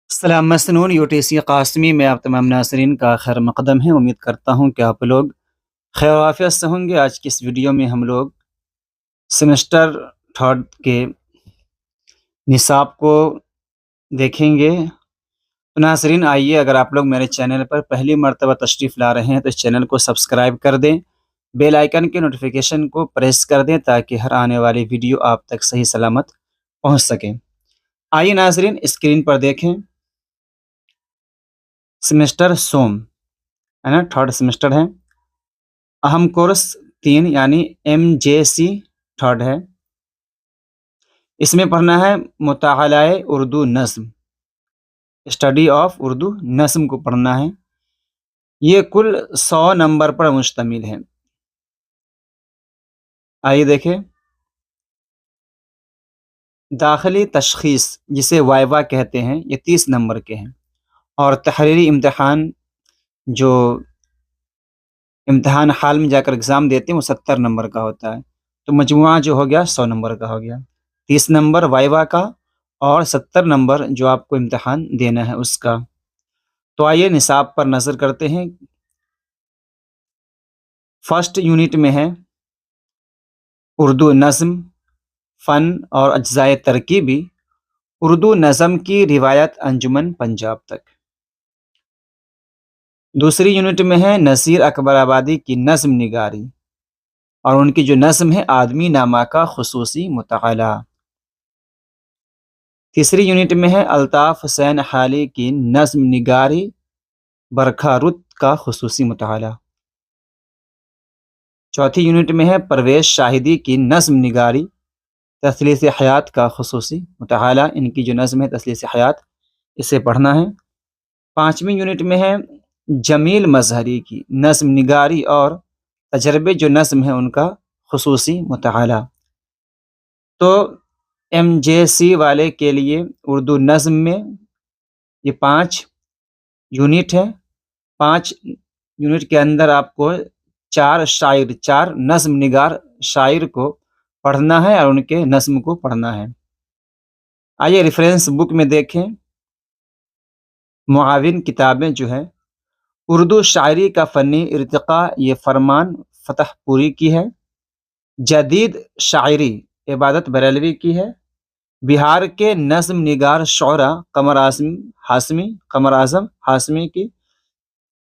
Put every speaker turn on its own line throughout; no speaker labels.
السلام مسنون UTC قاسمی میں آپ تمام ناظرین کا خیر مقدم ہے۔ امید کرتا ہوں کہ آپ لوگ خیر و عافیت سے ہوں گے۔ آج کی اس ویڈیو میں ہم لوگ سیمسٹر تھرڈ کے نصاب کو دیکھیں گے۔ تو ناظرین آئیے، اگر آپ لوگ میرے چینل پر پہلی مرتبہ تشریف لا رہے ہیں تو اس چینل کو سبسکرائب کر دیں، بیل آئیکن کے نوٹیفیکیشن کو پریس کر دیں تاکہ ہر آنے والی ویڈیو آپ تک صحیح سلامت پہنچ سکیں۔ آئیے ناظرین اسکرین پر دیکھیں، سیمسٹر سوم ہے نا، تھرڈ سیمسٹر ہے۔ اہم کورس 3 یعنی MJC تھرڈ ہے۔ اس میں پڑھنا ہے مطالعہ اردو نظم، اسٹڈی آف اردو نظم کو پڑھنا ہے۔ یہ کل 100 نمبر پر مشتمل ہے۔ آئیے دیکھیں، داخلی تشخیص جسے وائوا کہتے ہیں، یہ 30 نمبر کے ہیں، اور تحریری امتحان جو امتحان حال میں جا کر اگزام دیتے ہیں وہ 70 نمبر کا ہوتا ہے۔ تو مجموعہ جو ہو گیا 100 نمبر کا ہو گیا، 30 نمبر وائوا کا اور 70 نمبر جو آپ کو امتحان دینا ہے اس کا۔ تو آئیے نصاب پر نظر کرتے ہیں۔ فرسٹ یونٹ میں ہے اردو نظم، فن اور اجزائے ترکیبی، اردو نظم کی روایت انجمن پنجاب تک۔ دوسری یونٹ میں ہے نذیر اکبر آبادی کی نظم نگاری اور ان کی جو نظم ہے آدمی نامہ کا خصوصی مطالعہ۔ تیسری یونٹ میں ہے الطاف حسین حالی کی نظم نگاری برکھا رت کا خصوصی مطالعہ۔ چوتھی یونٹ میں ہے پرویز شاہدی کی نظم نگاری تثلیث حیات کا خصوصی مطالعہ۔ ان کی جو نظم ہے تثلیث حیات، اسے پڑھنا ہے۔ پانچویں یونٹ میں ہے جمیل مظہری کی نظم نگاری اور تجربے جو نظم ہے ان کا خصوصی مطالعہ۔ تو MJC والے کے لیے اردو نظم میں یہ 5 یونٹ ہے۔ 5 یونٹ کے اندر آپ کو 4 نظم نگار شاعر کو پڑھنا ہے اور ان کے نظم کو پڑھنا ہے۔ آئیے ریفرنس بک میں دیکھیں، معاون کتابیں جو ہے اردو شاعری کا فنی ارتقاء، یہ فرمان فتح پوری کی ہے۔ جدید شاعری عبادت بریلوی کی ہے۔ بہار کے نظم نگار شعراء قمر اعظم ہاشمی کی۔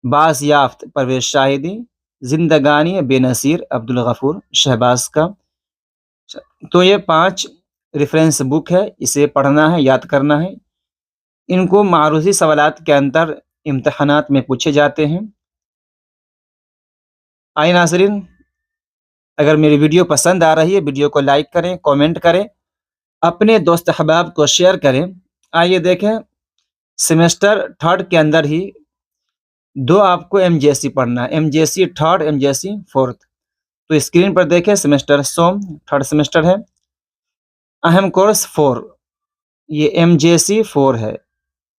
باز یافت پرویز شاہدی، زندگانی بے نظیر عبدالغفور شہباز کا۔ تو یہ 5 ریفرنس بک ہے، اسے پڑھنا ہے، یاد کرنا ہے۔ ان کو معروضی سوالات کے اندر امتحانات میں پوچھے جاتے ہیں۔ آئے ناظرین، اگر میری ویڈیو پسند آ رہی ہے ویڈیو کو لائک کریں، کومنٹ کریں، اپنے دوست احباب کو شیئر کریں۔ آئیے دیکھیں، سیمسٹر تھرڈ کے اندر ہی 2 آپ کو MJC پڑھنا ہے، MJC تھرڈ، MJC فورتھ۔ تو اسکرین پر دیکھیں، سیمسٹر سوم تھرڈ سیمسٹر ہے۔ اہم کورس 4، یہ MJC 4 ہے،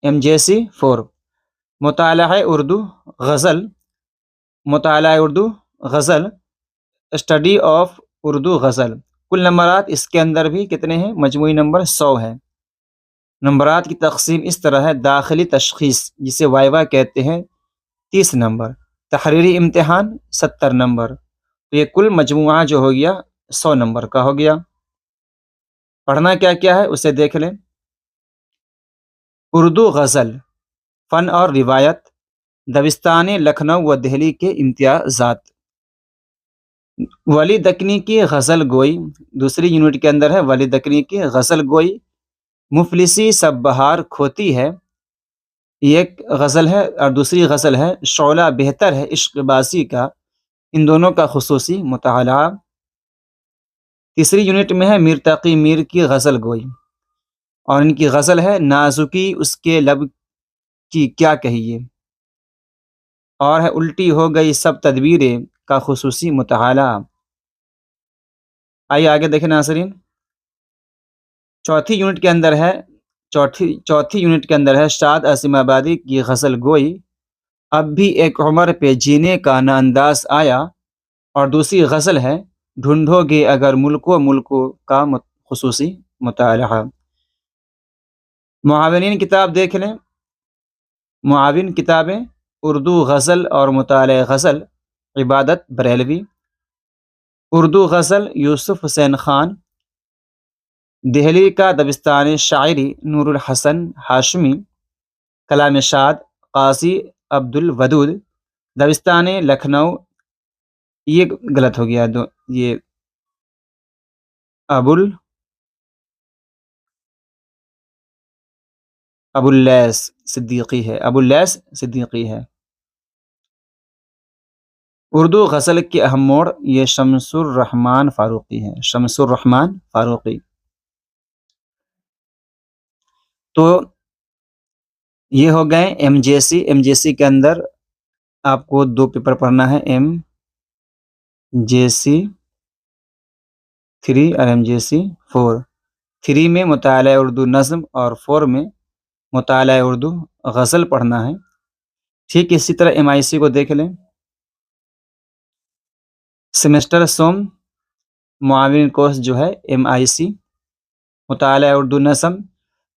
MJC 4۔ مطالعہ اردو غزل، اسٹڈی آف اردو غزل۔ کل نمبرات اس کے اندر بھی کتنے ہیں؟ مجموعی نمبر 100 ہے۔ نمبرات کی تقسیم اس طرح ہے: داخلی تشخیص جسے وائوا کہتے ہیں 30 نمبر، تحریری امتحان 70 نمبر۔ تو یہ کل مجموعہ جو ہو گیا 100 نمبر کا ہو گیا۔ پڑھنا کیا کیا ہے اسے دیکھ لیں۔ اردو غزل، فن اور روایت، دبستان لکھنؤ و دہلی کے امتیازات۔ ولی دکنی کی غزل گوئی، دوسری یونٹ کے اندر ہے ولی دکنی کی غزل گوئی۔ مفلسی سب بہار کھوتی ہے، یہ ایک غزل ہے، اور دوسری غزل ہے شعلہ بہتر ہے عشق باسی کا۔ ان دونوں کا خصوصی مطالعہ۔ تیسری یونٹ میں ہے میر تقی میر کی غزل گوئی، اور ان کی غزل ہے نازکی اس کے لب کی کیا کہیے، اور ہے الٹی ہو گئی سب تدبیریں کا خصوصی مطالعہ۔ آئیے آگے دیکھیں ناظرین، چوتھی یونٹ کے اندر ہے شاد عاصم آبادی کی غزل گوئی، اب بھی ایک عمر پہ جینے کا نہ انداز آیا، اور دوسری غزل ہے ڈھونڈو گے اگر ملکوں کا خصوصی مطالعہ۔ معاونین کتاب دیکھ لیں، معاون کتابیں اردو غزل اور مطالعہ غزل عبادت بریلوی، اردو غزل یوسف حسین خان، دہلی کا دبستان شاعری نور الحسن ہاشمی، کلام شاد قاضی عبد الودود، دبستان لکھنؤ، یہ غلط ہو گیا، یہ ابواللیث صدیقی ہے، ابواللیث صدیقی ہے۔ اردو غزل کی اہم موڑ یہ شمس الرحمن فاروقی ہے، شمس الرحمن فاروقی۔ تو یہ ہو گئے ایم جے سی۔ ایم جے سی کے اندر آپ کو 2 پیپر پڑھنا ہے، ایم جے سی 3 اور ایم جے سی 4۔ 3 میں مطالعہ اردو نظم اور 4 میں مطالعہ اردو غزل پڑھنا ہے۔ ٹھیک اسی طرح ایم آئی سی کو دیکھ لیں۔ سیمسٹر سوم معاون کورس جو ہے ایم آئی سی، مطالعہ اردو نظم،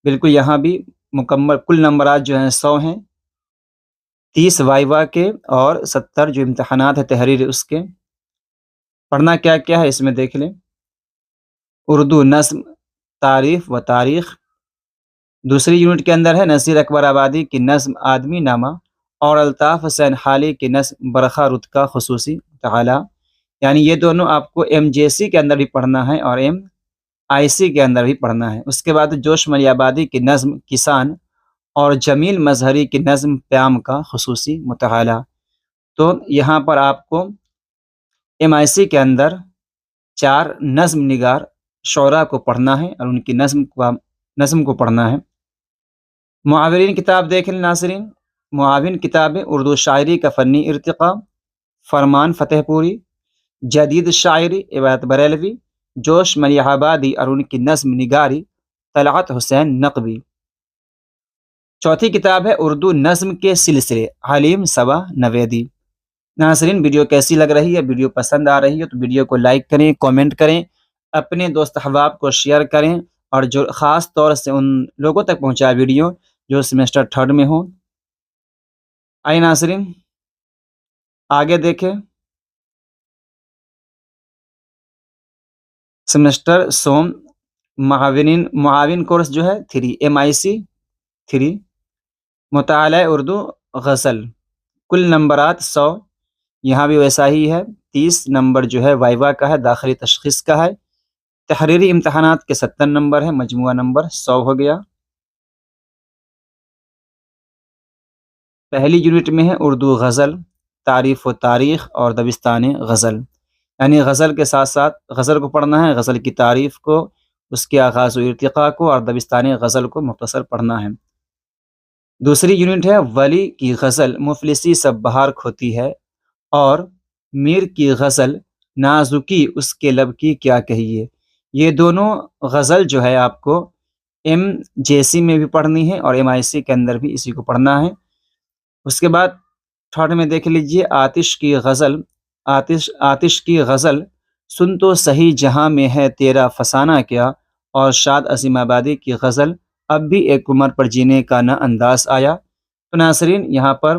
بالکل یہاں بھی مکمل کل نمبرات جو ہیں 100 ہیں، 30 وائوا کے اور 70 جو امتحانات ہے تحریر اس کے۔ پڑھنا کیا کیا ہے اس میں دیکھ لیں۔ اردو نظم، تعریف و تاریخ۔ دوسری یونٹ کے اندر ہے نذیر اکبر آبادی کی نظم آدمی نامہ اور الطاف حسین حالی کی نظم برخا رود کا خصوصی مطالعہ، یعنی یہ دونوں آپ کو ایم جے سی کے اندر بھی پڑھنا ہے اور ایم آئی سی کے اندر بھی پڑھنا ہے۔ اس کے بعد جوش مری آبادی کی نظم کسان اور جمیل مظہری کی نظم پیام کا خصوصی مطالعہ۔ تو یہاں پر آپ کو ایم آئی سی کے اندر 4 نظم نگار شعراء کو پڑھنا ہے اور ان کی نظم کو پڑھنا ہے۔ معاورین کتاب دیکھ لیں ناظرین۔ معاون کتابیں اردو شاعری کا فنی ارتقاء، فرمان فتح پوری، جدید شاعری عبادت بریلوی، جوش ملیح آبادی اور ان کی نظم نگاری طلعت حسین نقوی۔ چوتھی کتاب ہے اردو نظم کے سلسلے حلیم صبا نویدی۔ ناظرین ویڈیو کیسی لگ رہی ہے؟ ویڈیو پسند آ رہی ہے تو ویڈیو کو لائک کریں، کامنٹ کریں، اپنے دوست احباب کو شیئر کریں اور جو خاص طور سے ان لوگوں تک پہنچائے ویڈیو جو سیمسٹر 3 میں ہوں۔ آئیے ناظرین آگے دیکھیں۔ سیمسٹر سوم معاون کورس جو ہے 3 ایم آئی سی 3، مطالعہ اردو غزل، کل نمبرات 100، یہاں بھی ویسا ہی ہے، 30 نمبر جو ہے وائوا کا ہے، داخلی تشخیص کا ہے، تحریری امتحانات کے 70 نمبر ہے، مجموعہ نمبر 100 ہو گیا۔ پہلی یونٹ میں ہے اردو غزل، تعریف و تاریخ اور دبستان غزل، یعنی غزل کے ساتھ ساتھ غزل کو پڑھنا ہے، غزل کی تعریف کو، اس کے آغاز و ارتقاء کو اور دبستان غزل کو مختصر پڑھنا ہے۔ دوسری یونٹ ہے ولی کی غزل مفلسی سب بہار کھوتی ہے اور میر کی غزل نازکی اس کے لب کی کیا کہیے۔ یہ دونوں غزل جو ہے آپ کو ایم جے سی میں بھی پڑھنی ہے اور ایم آئی سی کے اندر بھی اسی کو پڑھنا ہے۔ اس کے بعد 3rd میں دیکھ لیجئے آتش کی غزل، آتش کی غزل سن تو صحیح جہاں میں ہے تیرا فسانہ کیا، اور شاد عظیم آبادی کی غزل اب بھی ایک عمر پر جینے کا نہ انداز آیا۔ تو ناظرین یہاں پر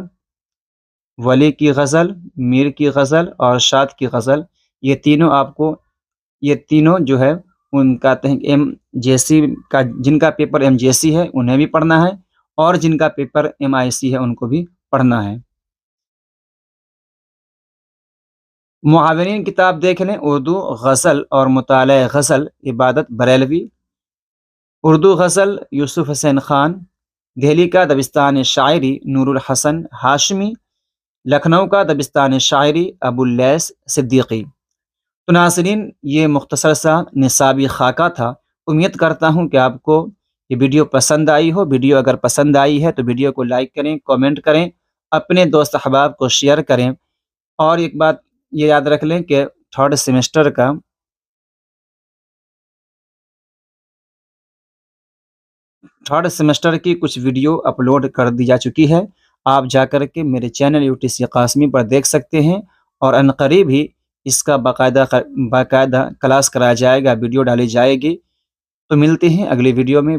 ولی کی غزل، میر کی غزل اور شاد کی غزل، یہ تینوں آپ کو، یہ تینوں جو ہے ان کا ایم جے سی کا، جن کا پیپر ایم جے سی ہے انہیں بھی پڑھنا ہے اور جن کا پیپر ایم آئی سی ہے ان کو بھی پڑھنا ہے۔ معاونین کتاب دیکھ لیں اردو غزل اور مطالعہ غزل عبادت بریلوی، اردو غزل یوسف حسین خان، دہلی کا دبستان شاعری نور الحسن ہاشمی، لکھنؤ کا دبستان شاعری ابواللیث صدیقی۔ تو ناظرین یہ مختصر سا نصابی خاکہ تھا۔ امید کرتا ہوں کہ آپ کو یہ ویڈیو پسند آئی ہو۔ ویڈیو اگر پسند آئی ہے تو ویڈیو کو لائک کریں، کامنٹ کریں، اپنے دوست احباب کو شیئر کریں، اور ایک بات یہ یاد رکھ لیں کہ 3rd سیمسٹر کا کی کچھ ویڈیو اپلوڈ کر دی جا چکی ہے، آپ جا کر کے میرے چینل UTC قاسمی پر دیکھ سکتے ہیں، اور عنقریب ہی اس کا باقاعدہ کلاس کرایا جائے گا، ویڈیو ڈالی جائے گی۔ تو ملتے ہیں اگلی ویڈیو میں۔